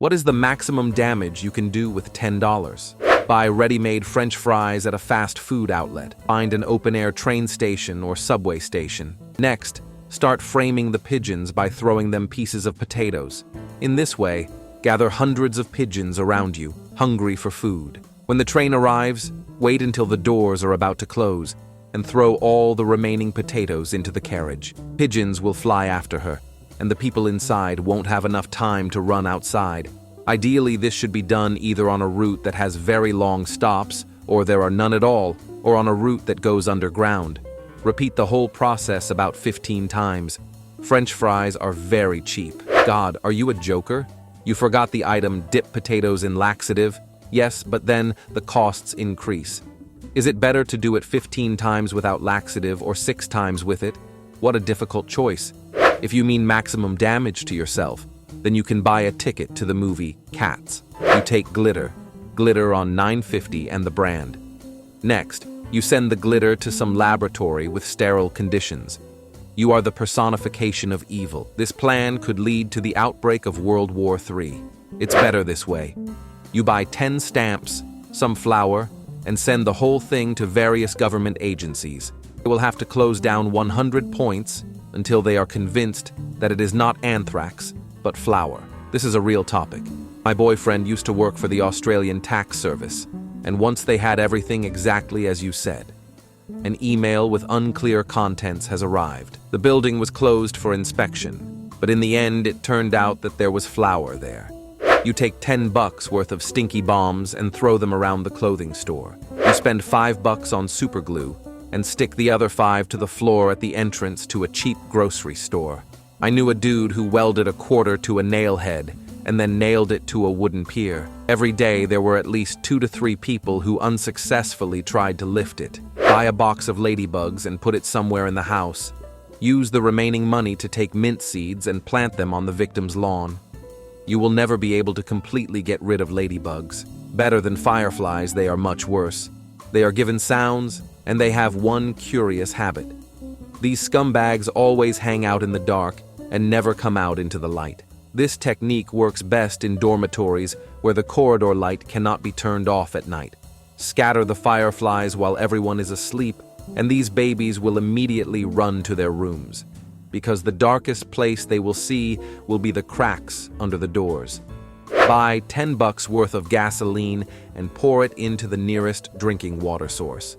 What is the maximum damage you can do with $10? Buy ready-made French fries at a fast food outlet. Find an open-air train station or subway station. Next, start framing the pigeons by throwing them pieces of potatoes. In this way, gather hundreds of pigeons around you, hungry for food. When the train arrives, wait until the doors are about to close and throw all the remaining potatoes into the carriage. Pigeons will fly after her, and the people inside won't have enough time to run outside. Ideally, this should be done either on a route that has very long stops, or there are none at all, or on a route that goes underground. Repeat the whole process about 15 times. French fries are very cheap. God, are you a joker? You forgot the item dip potatoes in laxative? Yes, but then the costs increase. Is it better to do it 15 times without laxative or 6 times with it? What a difficult choice. If you mean maximum damage to yourself, then you can buy a ticket to the movie Cats. You take glitter on $9.50 and the brand. Next, you send the glitter to some laboratory with sterile conditions. You are the personification of evil. This plan could lead to the outbreak of World War III. It's better this way. You buy 10 stamps, some flour, and send the whole thing to various government agencies. They will have to close down 100 points until they are convinced that it is not anthrax, but flour. This is a real topic. My boyfriend used to work for the Australian Tax Service, and once they had everything exactly as you said, an email with unclear contents has arrived. The building was closed for inspection, but in the end it turned out that there was flour there. You take $10 worth of stinky bombs and throw them around the clothing store. You spend $5 on super glue and stick the other 5 to the floor at the entrance to a cheap grocery store. I knew a dude who welded a quarter to a nail head and then nailed it to a wooden pier. Every day there were at least 2 to 3 people who unsuccessfully tried to lift it. Buy a box of ladybugs and put it somewhere in the house. Use the remaining money to take mint seeds and plant them on the victim's lawn. You will never be able to completely get rid of ladybugs. Better than fireflies, they are much worse. They are given sounds, and they have one curious habit. These scumbags always hang out in the dark and never come out into the light. This technique works best in dormitories where the corridor light cannot be turned off at night. Scatter the fireflies while everyone is asleep, and these babies will immediately run to their rooms, because the darkest place they will see will be the cracks under the doors. Buy $10 worth of gasoline and pour it into the nearest drinking water source.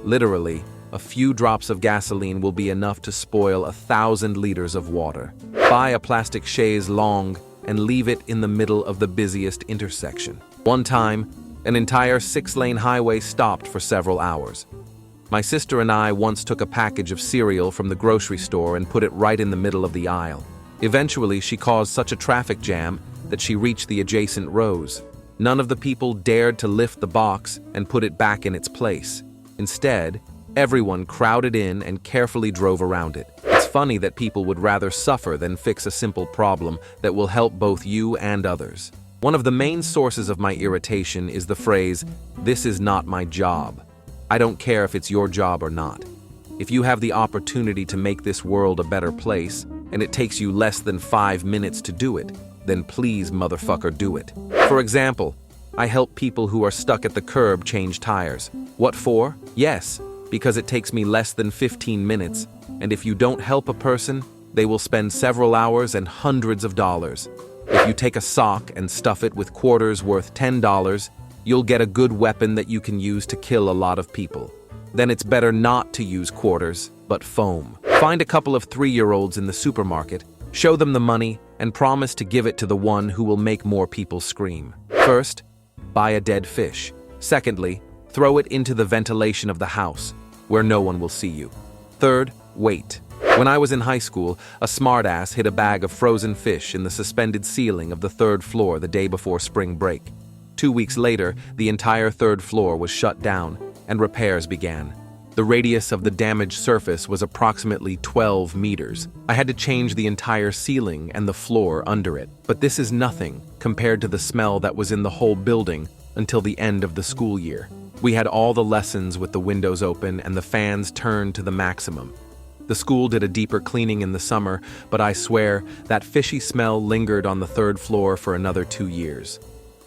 Literally, a few drops of gasoline will be enough to spoil 1,000 liters of water. Buy a plastic chaise longue and leave it in the middle of the busiest intersection. One time, an entire 6-lane highway stopped for several hours. My sister and I once took a package of cereal from the grocery store and put it right in the middle of the aisle. Eventually, she caused such a traffic jam that she reached the adjacent rows. None of the people dared to lift the box and put it back in its place. Instead, everyone crowded in and carefully drove around it. It's funny that people would rather suffer than fix a simple problem that will help both you and others. One of the main sources of my irritation is the phrase, "This is not my job." I don't care if it's your job or not. If you have the opportunity to make this world a better place, and it takes you less than 5 minutes to do it, then please, motherfucker, do it. For example, I help people who are stuck at the curb change tires. What for? Yes, because it takes me less than 15 minutes, and if you don't help a person, they will spend several hours and hundreds of dollars. If you take a sock and stuff it with quarters worth $10, you'll get a good weapon that you can use to kill a lot of people. Then it's better not to use quarters, but foam. Find a couple of 3-year-olds in the supermarket, show them the money, and promise to give it to the one who will make more people scream. First, buy a dead fish. Secondly, throw it into the ventilation of the house, where no one will see you. Third, wait. When I was in high school, a smartass hid a bag of frozen fish in the suspended ceiling of the 3rd floor the day before spring break. 2 weeks later, the entire 3rd floor was shut down, and repairs began. The radius of the damaged surface was approximately 12 meters. I had to change the entire ceiling and the floor under it. But this is nothing compared to the smell that was in the whole building until the end of the school year. We had all the lessons with the windows open and the fans turned to the maximum. The school did a deeper cleaning in the summer, but I swear that fishy smell lingered on the third floor for another 2 years.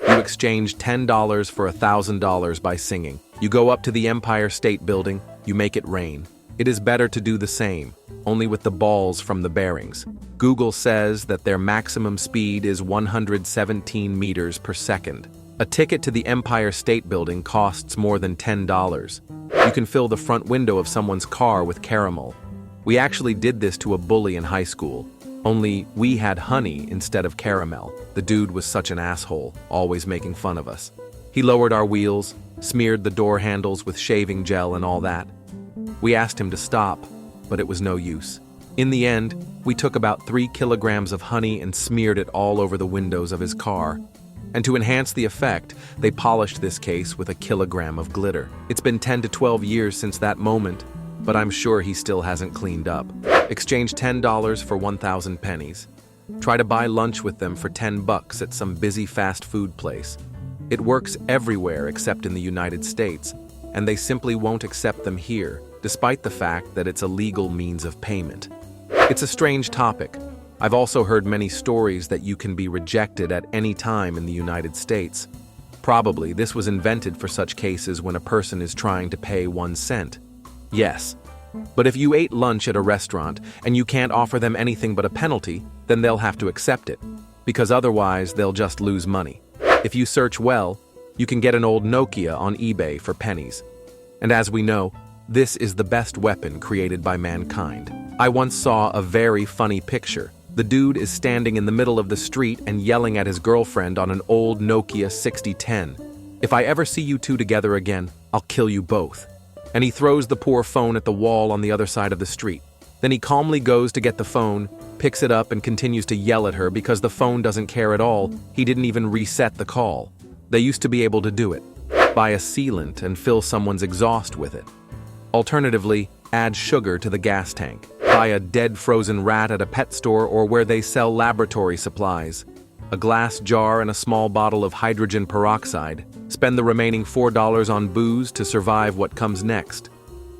You exchange $10 for $1,000 by singing. You go up to the Empire State Building, you make it rain. It is better to do the same, only with the balls from the bearings. Google says that their maximum speed is 117 meters per second. A ticket to the Empire State Building costs more than $10. You can fill the front window of someone's car with caramel. We actually did this to a bully in high school, only we had honey instead of caramel. The dude was such an asshole, always making fun of us. He lowered our wheels, smeared the door handles with shaving gel and all that. We asked him to stop, but it was no use. In the end, we took about 3 kilograms of honey and smeared it all over the windows of his car. And to enhance the effect, they polished this case with a kilogram of glitter. It's been 10 to 12 years since that moment, but I'm sure he still hasn't cleaned up. Exchange $10 for 1,000 pennies. Try to buy lunch with them for $10 at some busy fast food place. It works everywhere except in the United States, and they simply won't accept them here, despite the fact that it's a legal means of payment. It's a strange topic. I've also heard many stories that you can be rejected at any time in the United States. Probably this was invented for such cases when a person is trying to pay 1 cent. Yes. But if you ate lunch at a restaurant and you can't offer them anything but a penalty, then they'll have to accept it, because otherwise they'll just lose money. If you search well, you can get an old Nokia on eBay for pennies. And as we know, this is the best weapon created by mankind. I once saw a very funny picture. The dude is standing in the middle of the street and yelling at his girlfriend on an old Nokia 6010. If I ever see you two together again, I'll kill you both. And he throws the poor phone at the wall on the other side of the street. Then he calmly goes to get the phone, picks it up and continues to yell at her because the phone doesn't care at all. He didn't even reset the call. They used to be able to do it. Buy a sealant and fill someone's exhaust with it. Alternatively, add sugar to the gas tank. Buy a dead frozen rat at a pet store or where they sell laboratory supplies. A glass jar and a small bottle of hydrogen peroxide. Spend the remaining $4 on booze to survive what comes next.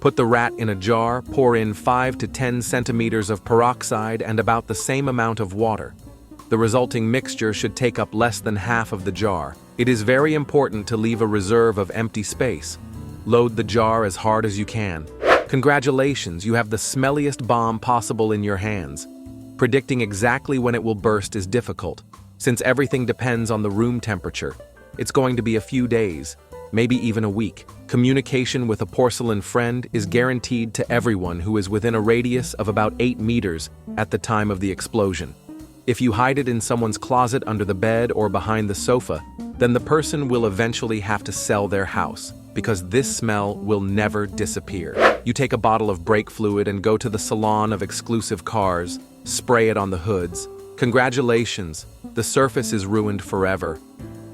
Put the rat in a jar, pour in 5 to 10 centimeters of peroxide and about the same amount of water. The resulting mixture should take up less than half of the jar. It is very important to leave a reserve of empty space. Load the jar as hard as you can. Congratulations, you have the smelliest bomb possible in your hands. Predicting exactly when it will burst is difficult, since everything depends on the room temperature. It's going to be a few days, maybe even a week. Communication with a porcelain friend is guaranteed to everyone who is within a radius of about 8 meters at the time of the explosion. If you hide it in someone's closet under the bed or behind the sofa, then the person will eventually have to sell their house, because this smell will never disappear. You take a bottle of brake fluid and go to the salon of exclusive cars, spray it on the hoods. Congratulations, the surface is ruined forever.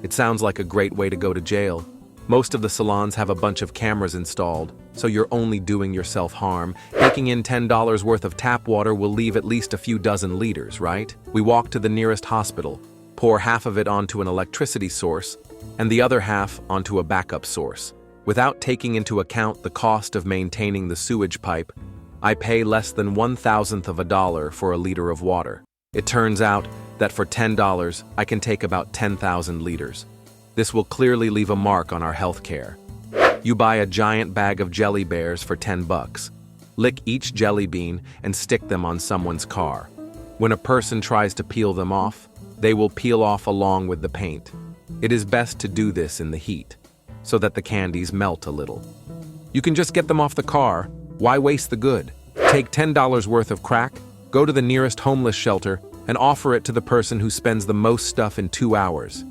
It sounds like a great way to go to jail. Most of the salons have a bunch of cameras installed, so you're only doing yourself harm. Taking in $10 worth of tap water will leave at least a few dozen liters, right? We walk to the nearest hospital, pour half of it onto an electricity source, and the other half onto a backup source. Without taking into account the cost of maintaining the sewage pipe, I pay less than 1/1000th of a dollar for a liter of water. It turns out that for $10, I can take about 10,000 liters. This will clearly leave a mark on our health care. You buy a giant bag of jelly bears for $10. Lick each jelly bean and stick them on someone's car. When a person tries to peel them off, they will peel off along with the paint. It is best to do this in the heat, so that the candies melt a little. You can just get them off the car. Why waste the good? Take $10 worth of crack, go to the nearest homeless shelter, and offer it to the person who spends the most stuff in 2 hours.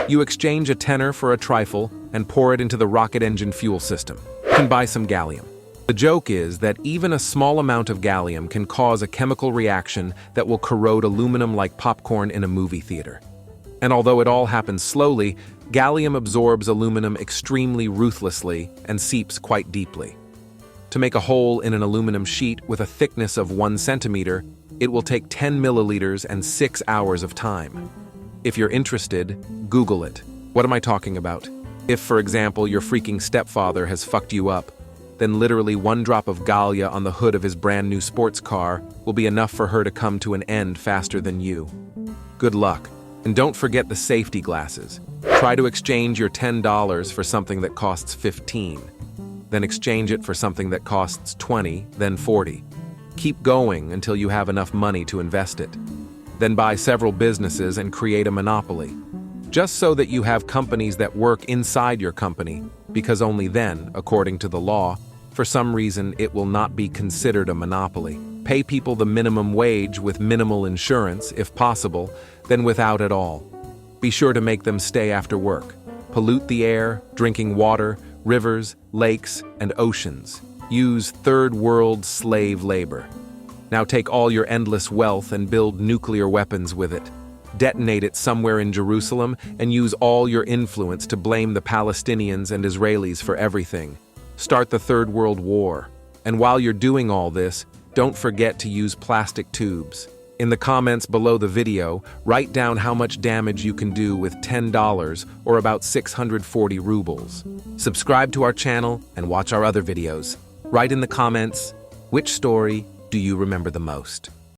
You exchange a tenner for a trifle and pour it into the rocket engine fuel system. You can buy some gallium. The joke is that even a small amount of gallium can cause a chemical reaction that will corrode aluminum like popcorn in a movie theater. And although it all happens slowly, gallium absorbs aluminum extremely ruthlessly and seeps quite deeply. To make a hole in an aluminum sheet with a thickness of 1 centimeter, it will take 10 milliliters and 6 hours of time. If you're interested, Google it. What am I talking about? If, for example, your freaking stepfather has fucked you up, then literally one drop of Gallia on the hood of his brand new sports car will be enough for her to come to an end faster than you. Good luck, and don't forget the safety glasses. Try to exchange your $10 for something that costs $15. Then exchange it for something that costs $20, then $40. Keep going until you have enough money to invest it. Then buy several businesses and create a monopoly. Just so that you have companies that work inside your company, because only then, according to the law, for some reason it will not be considered a monopoly. Pay people the minimum wage with minimal insurance, if possible, then without at all. Be sure to make them stay after work. Pollute the air, drinking water, rivers, lakes, and oceans. Use third world slave labor. Now take all your endless wealth and build nuclear weapons with it. Detonate it somewhere in Jerusalem and use all your influence to blame the Palestinians and Israelis for everything. Start the Third World War. And while you're doing all this, don't forget to use plastic tubes. In the comments below the video, write down how much damage you can do with $10 or about 640 rubles. Subscribe to our channel and watch our other videos. Write in the comments, which story do you remember the most?